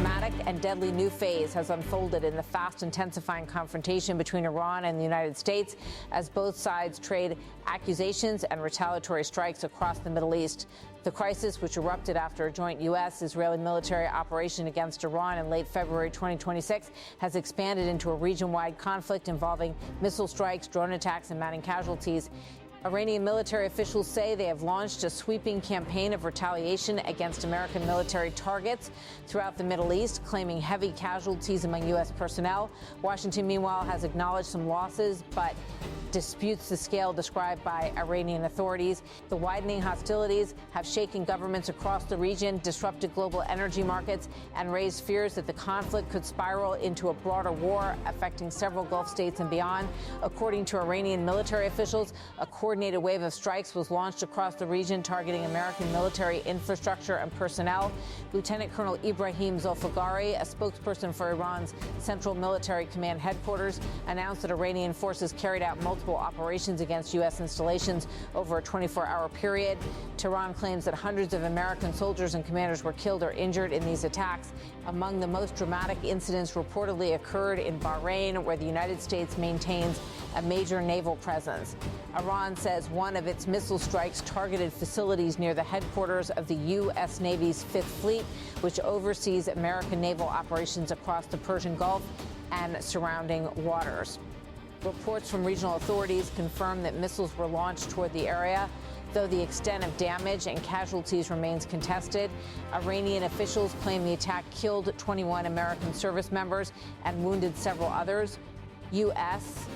dramatic and deadly new phase has unfolded in the fast intensifying confrontation between Iran and the United States as both sides trade accusations and retaliatory strikes across the Middle East. The crisis, which erupted after a joint U.S.-Israeli military operation against Iran in late February 2026, has expanded into a region-wide conflict involving missile strikes, drone attacks, and mounting casualties. Iranian military officials say they have launched a sweeping campaign of retaliation against American military targets throughout the Middle East, claiming heavy casualties among U.S. personnel. Washington, meanwhile, has acknowledged some losses, but disputes the scale described by Iranian authorities. The widening hostilities have shaken governments across the region, disrupted global energy markets, and raised fears that the conflict could spiral into a broader war affecting several Gulf states and beyond. According to Iranian military officials, a coordinated wave of strikes was launched across the region targeting American military infrastructure and personnel. Lieutenant Colonel Ibrahim Zolfagari, a spokesperson for Iran's Central Military Command headquarters, announced that Iranian forces carried out multiple operations against U.S. installations over a 24-hour period. Tehran claims that hundreds of American soldiers and commanders were killed or injured in these attacks. Among the most dramatic incidents reportedly occurred in Bahrain, where the United States maintains a major naval presence. Iran says one of its missile strikes targeted facilities near the headquarters of the U.S. Navy's Fifth Fleet, which oversees American naval operations across the Persian Gulf and surrounding waters. Reports from regional authorities confirm that missiles were launched toward the area, though the extent of damage and casualties remains contested. Iranian officials claim the attack killed 21 American service members and wounded several others. U.S.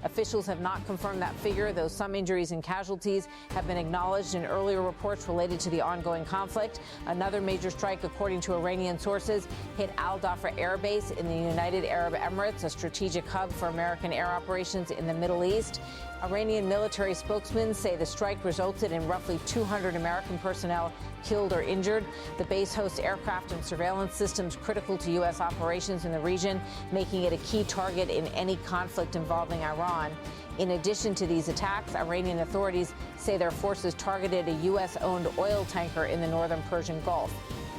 officials have not confirmed that figure, though some injuries and casualties have been acknowledged in earlier reports related to the ongoing conflict. Another major strike, according to Iranian sources, hit Al Dhafra Air Base in the United Arab Emirates, a strategic hub for American air operations in the Middle East. Iranian military spokesmen say the strike resulted in roughly 200 American personnel killed or injured. The base hosts aircraft and surveillance systems critical to U.S. operations in the region, making it a key target in any conflict involving Iran. In addition to these attacks, Iranian authorities say their forces targeted a U.S.-owned oil tanker in the northern Persian Gulf.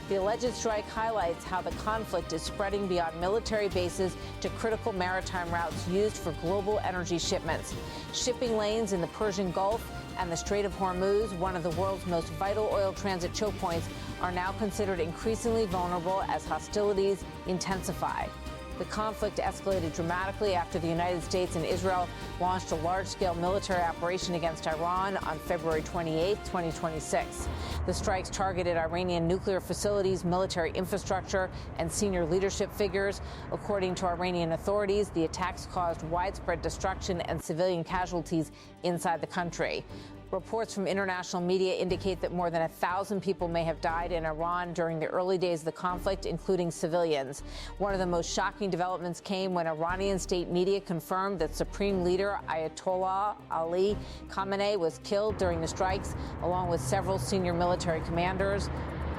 The alleged strike highlights how the conflict is spreading beyond military bases to critical maritime routes used for global energy shipments. Shipping lanes in the Persian Gulf and the Strait of Hormuz, one of the world's most vital oil transit choke points, are now considered increasingly vulnerable as hostilities intensify. The conflict escalated dramatically after the United States and Israel launched a large-scale military operation against Iran on February 28, 2026. The strikes targeted Iranian nuclear facilities, military infrastructure, and senior leadership figures. According to Iranian authorities, the attacks caused widespread destruction and civilian casualties inside the country. Reports from international media indicate that more than 1,000 people may have died in Iran during the early days of the conflict, including civilians. One of the most shocking developments came when Iranian state media confirmed that Supreme Leader Ayatollah Ali Khamenei was killed during the strikes, along with several senior military commanders.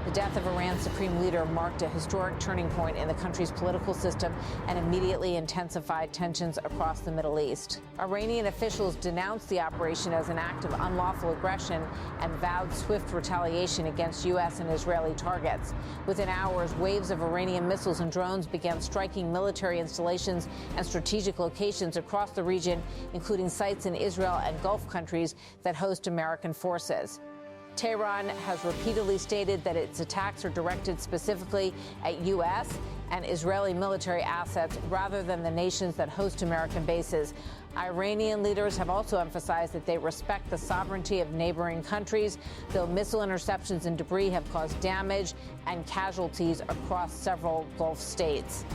The death of Iran's supreme leader marked a historic turning point in the country's political system and immediately intensified tensions across the Middle East. Iranian officials denounced the operation as an act of unlawful aggression and vowed swift retaliation against U.S. and Israeli targets. Within hours, waves of Iranian missiles and drones began striking military installations and strategic locations across the region, including sites in Israel and Gulf countries that host American forces. Tehran has repeatedly stated that its attacks are directed specifically at U.S. and Israeli military assets rather than the nations that host American bases. Iranian leaders have also emphasized that they respect the sovereignty of neighboring countries, though missile interceptions and debris have caused damage and casualties across several Gulf states.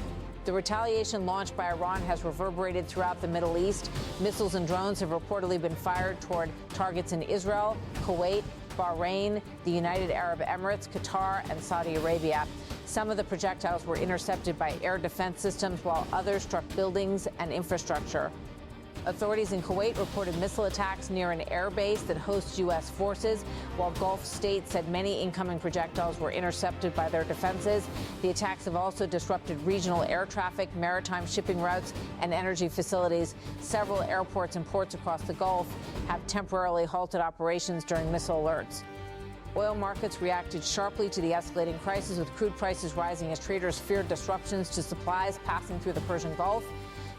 The retaliation launched by Iran has reverberated throughout the Middle East. Missiles and drones have reportedly been fired toward targets in Israel, Kuwait, Bahrain, the United Arab Emirates, Qatar, and Saudi Arabia. Some of the projectiles were intercepted by air defense systems, while others struck buildings and infrastructure. Authorities in Kuwait reported missile attacks near an air base that hosts U.S. forces, while Gulf states said many incoming projectiles were intercepted by their defenses. The attacks have also disrupted regional air traffic, maritime shipping routes, and energy facilities. Several airports and ports across the Gulf have temporarily halted operations during missile alerts. Oil markets reacted sharply to the escalating crisis, with crude prices rising as traders feared disruptions to supplies passing through the Persian Gulf.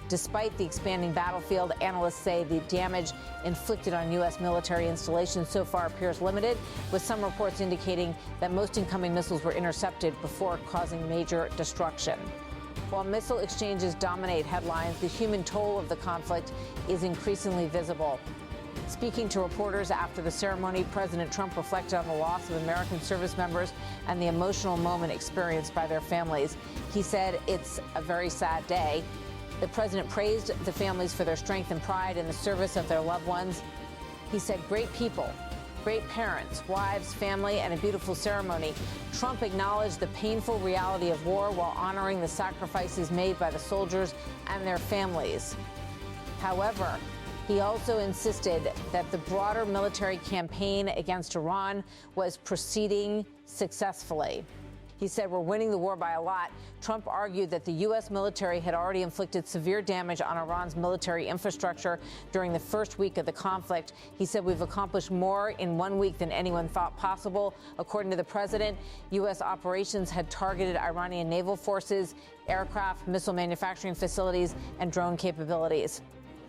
Despite the expanding battlefield, analysts say the damage inflicted on U.S. military installations so far appears limited, with some reports indicating that most incoming missiles were intercepted before causing major destruction. While missile exchanges dominate headlines, the human toll of the conflict is increasingly visible. Speaking to reporters after the ceremony, President Trump reflected on the loss of American service members and the emotional moment experienced by their families. He said it's a very sad day. The president praised the families for their strength and pride in the service of their loved ones. He said, "Great people, great parents, wives, family, and a beautiful ceremony." Trump acknowledged the painful reality of war while honoring the sacrifices made by the soldiers and their families. However, he also insisted that the broader military campaign against Iran was proceeding successfully. He said, "We're winning the war by a lot." Trump argued that the U.S. military had already inflicted severe damage on Iran's military infrastructure during the first week of the conflict. He said, "We've accomplished more in 1 week than anyone thought possible." According to the president, U.S. operations had targeted Iranian naval forces, aircraft, missile manufacturing facilities, and drone capabilities.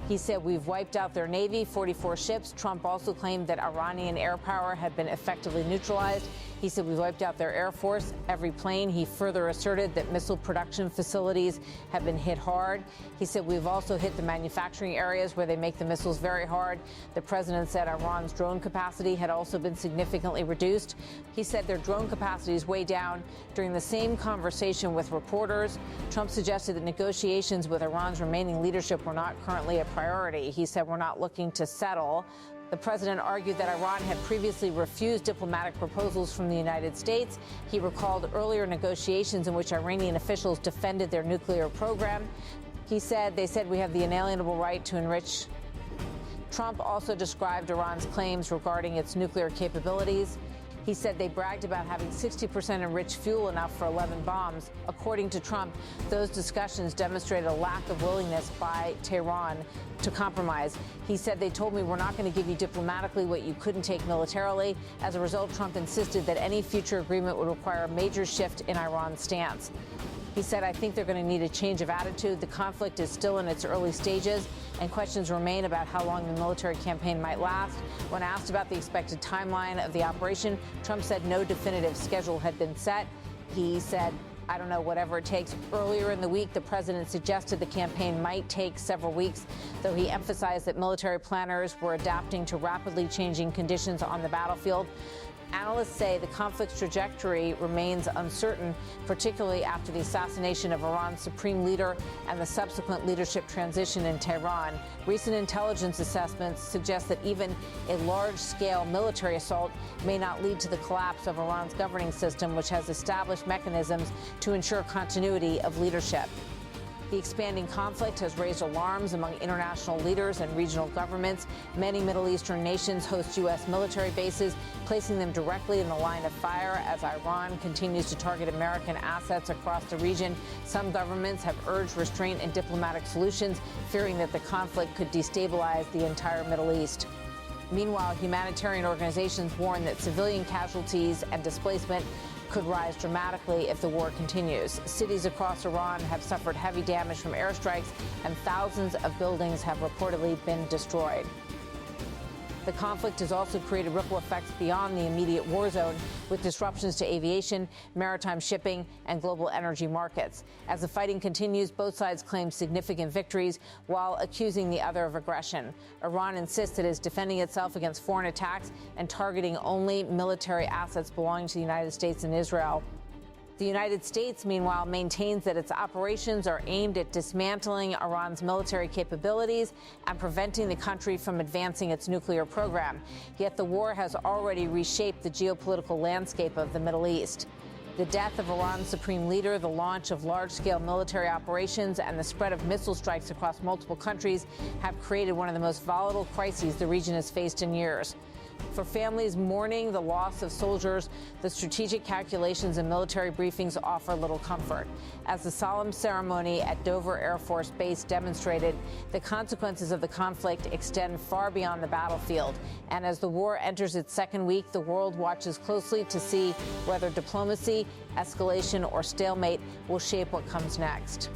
He said, "We've wiped out their Navy, 44 ships." Trump also claimed that Iranian air power had been effectively neutralized. He said, "We've wiped out their Air Force, every plane." He further asserted that missile production facilities have been hit hard. He said, "We've also hit the manufacturing areas where they make the missiles very hard." The president said Iran's drone capacity had also been significantly reduced. He said their drone capacity is way down. During the same conversation with reporters, Trump suggested that negotiations with Iran's remaining leadership were not currently a priority. He said, "We're not looking to settle." The president argued that Iran had previously refused diplomatic proposals from the United States. He recalled earlier negotiations in which Iranian officials defended their nuclear program. He said, "They said we have the inalienable right to enrich." Trump also described Iran's claims regarding its nuclear capabilities. He said they bragged about having 60% enriched fuel, enough for 11 bombs. According to Trump, those discussions demonstrated a lack of willingness by Tehran to compromise. He said, "They told me we're not going to give you diplomatically what you couldn't take militarily." As a result, Trump insisted that any future agreement would require a major shift in Iran's stance. He said, "I think they're going to need a change of attitude. The conflict is still in its early stages, and questions remain about how long the military campaign might last." When asked about the expected timeline of the operation, Trump said no definitive schedule had been set. He said, "I don't know, whatever it takes." Earlier in the week, the president suggested the campaign might take several weeks, though he emphasized that military planners were adapting to rapidly changing conditions on the battlefield. Analysts say the conflict's trajectory remains uncertain, particularly after the assassination of Iran's supreme leader and the subsequent leadership transition in Tehran. Recent intelligence assessments suggest that even a large-scale military assault may not lead to the collapse of Iran's governing system, which has established mechanisms to ensure continuity of leadership. The expanding conflict has raised alarms among international leaders and regional governments. Many Middle Eastern nations host U.S. military bases, placing them directly in the line of fire as Iran continues to target American assets across the region. Some governments have urged restraint and diplomatic solutions, fearing that the conflict could destabilize the entire Middle East. Meanwhile, humanitarian organizations warn that civilian casualties and displacement could rise dramatically if the war continues. Cities across Iran have suffered heavy damage from airstrikes, and thousands of buildings have reportedly been destroyed. The conflict has also created ripple effects beyond the immediate war zone, with disruptions to aviation, maritime shipping, and global energy markets. As the fighting continues, both sides claim significant victories while accusing the other of aggression. Iran insists it is defending itself against foreign attacks and targeting only military assets belonging to the United States and Israel. The United States, meanwhile, maintains that its operations are aimed at dismantling Iran's military capabilities and preventing the country from advancing its nuclear program. Yet the war has already reshaped the geopolitical landscape of the Middle East. The death of Iran's supreme leader, the launch of large-scale military operations, and the spread of missile strikes across multiple countries have created one of the most volatile crises the region has faced in years. For families mourning the loss of soldiers, the strategic calculations and military briefings offer little comfort. As the solemn ceremony at Dover Air Force Base demonstrated, the consequences of the conflict extend far beyond the battlefield. And as the war enters its second week, the world watches closely to see whether diplomacy, escalation, or stalemate will shape what comes next.